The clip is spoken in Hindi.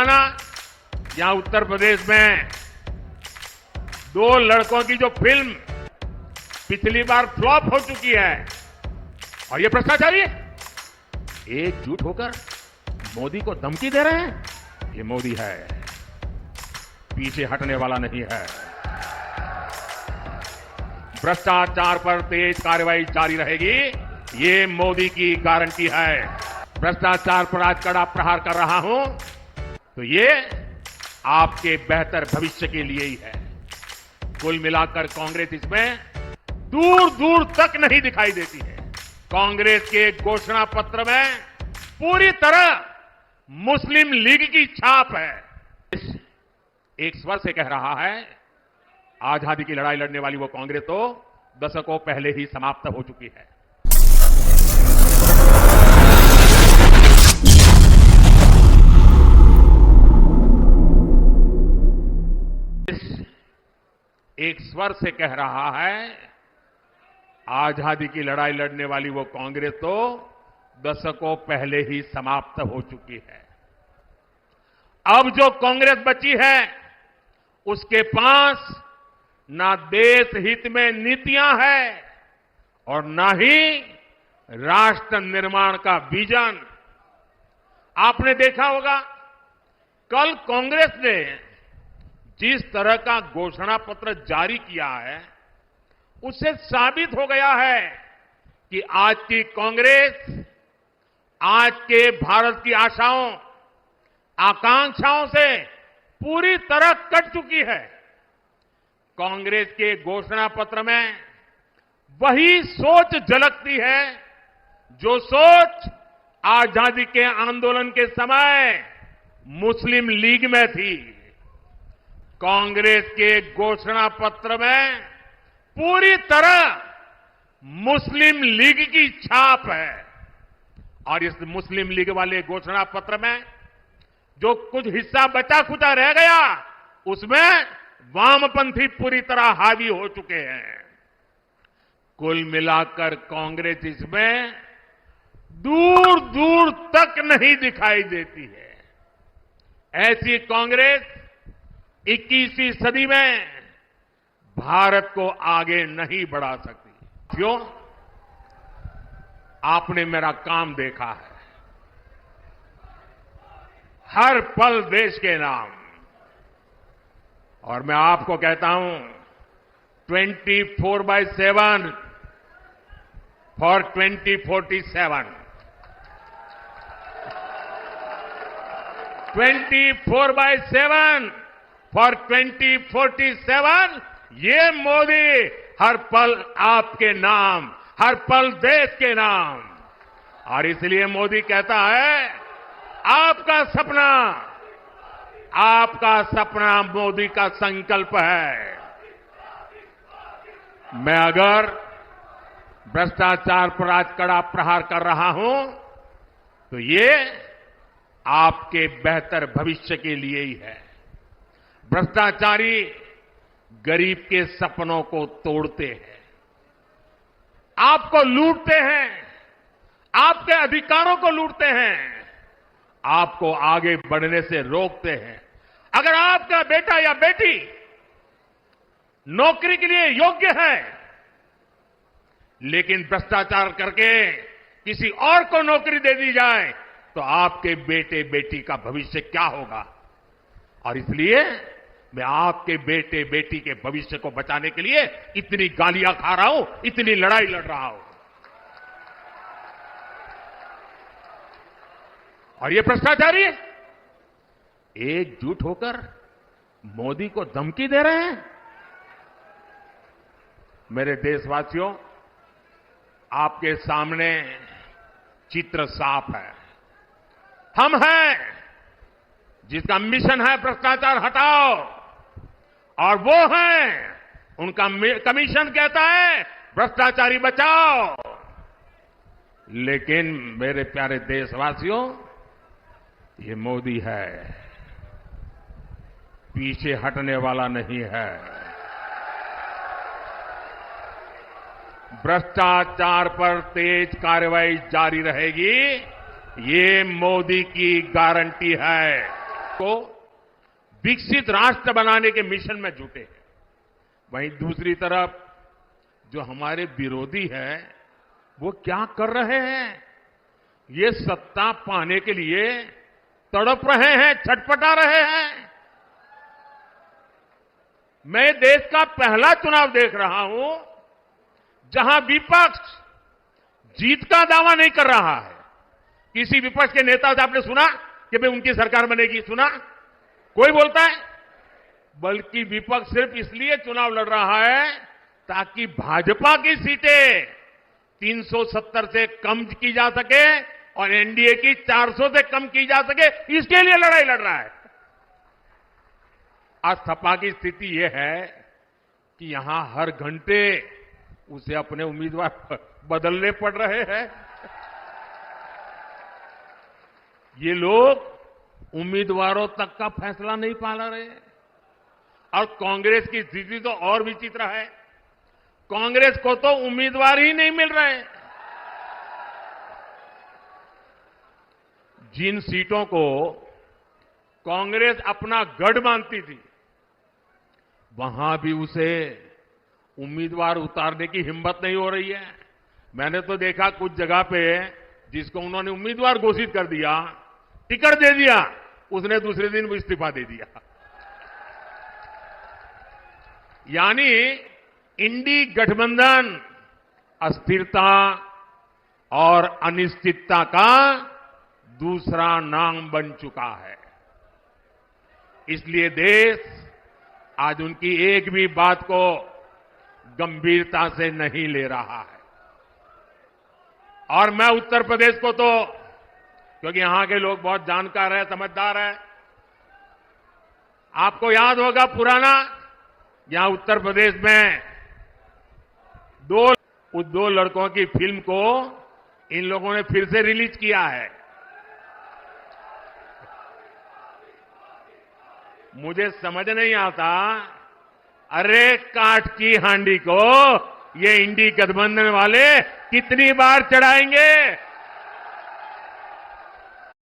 ना, यहां उत्तर प्रदेश में दो लड़कों की जो फिल्म पिछली बार फ्लॉप हो चुकी है और ये भ्रष्टाचारी एकजुट होकर मोदी को धमकी दे रहे हैं, ये मोदी है, पीछे हटने वाला नहीं है। भ्रष्टाचार पर तेज कार्रवाई जारी रहेगी, ये मोदी की गारंटी है। भ्रष्टाचार पर आज कड़ा प्रहार कर रहा हूं तो ये आपके बेहतर भविष्य के लिए ही है। कुल मिलाकर कांग्रेस इसमें दूर दूर तक नहीं दिखाई देती है। कांग्रेस के घोषणा पत्र में पूरी तरह मुस्लिम लीग की छाप है। एक स्वर से कह रहा है, आजादी की लड़ाई लड़ने वाली वो कांग्रेस तो दशकों पहले ही समाप्त हो चुकी है। एक स्वर से कह रहा है, आजादी की लड़ाई लड़ने वाली वो कांग्रेस तो दशकों पहले ही समाप्त हो चुकी है। अब जो कांग्रेस बची है उसके पास ना देश हित में नीतियां हैं और ना ही राष्ट्र निर्माण का विजन। आपने देखा होगा कल कांग्रेस ने जिस तरह का घोषणा पत्र जारी किया है उससे साबित हो गया है कि आज की कांग्रेस आज के भारत की आशाओं आकांक्षाओं से पूरी तरह कट चुकी है। कांग्रेस के घोषणा पत्र में वही सोच झलकती है जो सोच आजादी के आंदोलन के समय मुस्लिम लीग में थी। कांग्रेस के घोषणा पत्र में पूरी तरह मुस्लिम लीग की छाप है और इस मुस्लिम लीग वाले घोषणा पत्र में जो कुछ हिस्सा बचा खुचा रह गया उसमें वामपंथी पूरी तरह हावी हो चुके हैं। कुल मिलाकर कांग्रेस इसमें दूर दूर तक नहीं दिखाई देती है। ऐसी कांग्रेस 21वीं सदी में भारत को आगे नहीं बढ़ा सकती। क्यों? आपने मेरा काम देखा है, हर पल देश के नाम, और मैं आपको कहता हूं 24/7 फॉर 2047, 24/7 फॉर 2047। ये मोदी हर पल आपके नाम, हर पल देश के नाम। और इसलिए मोदी कहता है, आपका सपना मोदी का संकल्प है। मैं अगर भ्रष्टाचार पर आज कड़ा प्रहार कर रहा हूं तो ये आपके बेहतर भविष्य के लिए ही है। भ्रष्टाचारी गरीब के सपनों को तोड़ते हैं, आपको लूटते हैं, आपके अधिकारों को लूटते हैं, आपको आगे बढ़ने से रोकते हैं। अगर आपका बेटा या बेटी नौकरी के लिए योग्य है लेकिन भ्रष्टाचार करके किसी और को नौकरी दे दी जाए तो आपके बेटे बेटी का भविष्य क्या होगा? और इसलिए मैं आपके बेटे बेटी के भविष्य को बचाने के लिए इतनी गालियां खा रहा हूं, इतनी लड़ाई लड़ रहा हूं। और ये भ्रष्टाचारी एकजुट होकर मोदी को धमकी दे रहे हैं। मेरे देशवासियों, आपके सामने चित्र साफ है। हम हैं जिसका मिशन है भ्रष्टाचार हटाओ, और वो हैं उनका कमीशन कहता है भ्रष्टाचारी बचाओ। लेकिन मेरे प्यारे देशवासियों, ये मोदी है, पीछे हटने वाला नहीं है। भ्रष्टाचार पर तेज कार्रवाई जारी रहेगी, ये मोदी की गारंटी है। को विकसित राष्ट्र बनाने के मिशन में जुटे हैं। वहीं दूसरी तरफ जो हमारे विरोधी हैं, वो क्या कर रहे हैं? ये सत्ता पाने के लिए तड़प रहे हैं, छटपटा रहे हैं। मैं देश का पहला चुनाव देख रहा हूं जहां विपक्ष जीत का दावा नहीं कर रहा है। किसी विपक्ष के नेता से आपने सुना कि भाई उनकी सरकार बनेगी? सुना? कोई बोलता है? बल्कि विपक्ष सिर्फ इसलिए चुनाव लड़ रहा है ताकि भाजपा की सीटें 370 से कम की जा सके और एनडीए की 400 से कम की जा सके, इसके लिए लड़ाई लड़ रहा है। आज सपा की स्थिति यह है कि यहां हर घंटे उसे अपने उम्मीदवार बदलने पड़ रहे हैं। ये लोग उम्मीदवारों तक का फैसला नहीं पा रहे हैं। और कांग्रेस की स्थिति तो और विचित्र है। कांग्रेस को तो उम्मीदवार ही नहीं मिल रहे। जिन सीटों को कांग्रेस अपना गढ़ मानती थी, वहां भी उसे उम्मीदवार उतारने की हिम्मत नहीं हो रही है। मैंने तो देखा कुछ जगह पे जिसको उन्होंने उम्मीदवार घोषित कर दिया, टिकट दे दिया, उसने दूसरे दिन वो इस्तीफा दे दिया। यानी इंडी गठबंधन अस्थिरता और अनिश्चितता का दूसरा नाम बन चुका है। इसलिए देश आज उनकी एक भी बात को गंभीरता से नहीं ले रहा है। और मैं उत्तर प्रदेश को तो, क्योंकि यहां के लोग बहुत जानकार है, समझदार है, आपको याद होगा पुराना, यहां उत्तर प्रदेश में दो लड़कों की फिल्म को इन लोगों ने फिर से रिलीज किया है। मुझे समझ नहीं आता, अरे काठ की हांडी को ये इंडी गठबंधन वाले कितनी बार चढ़ाएंगे?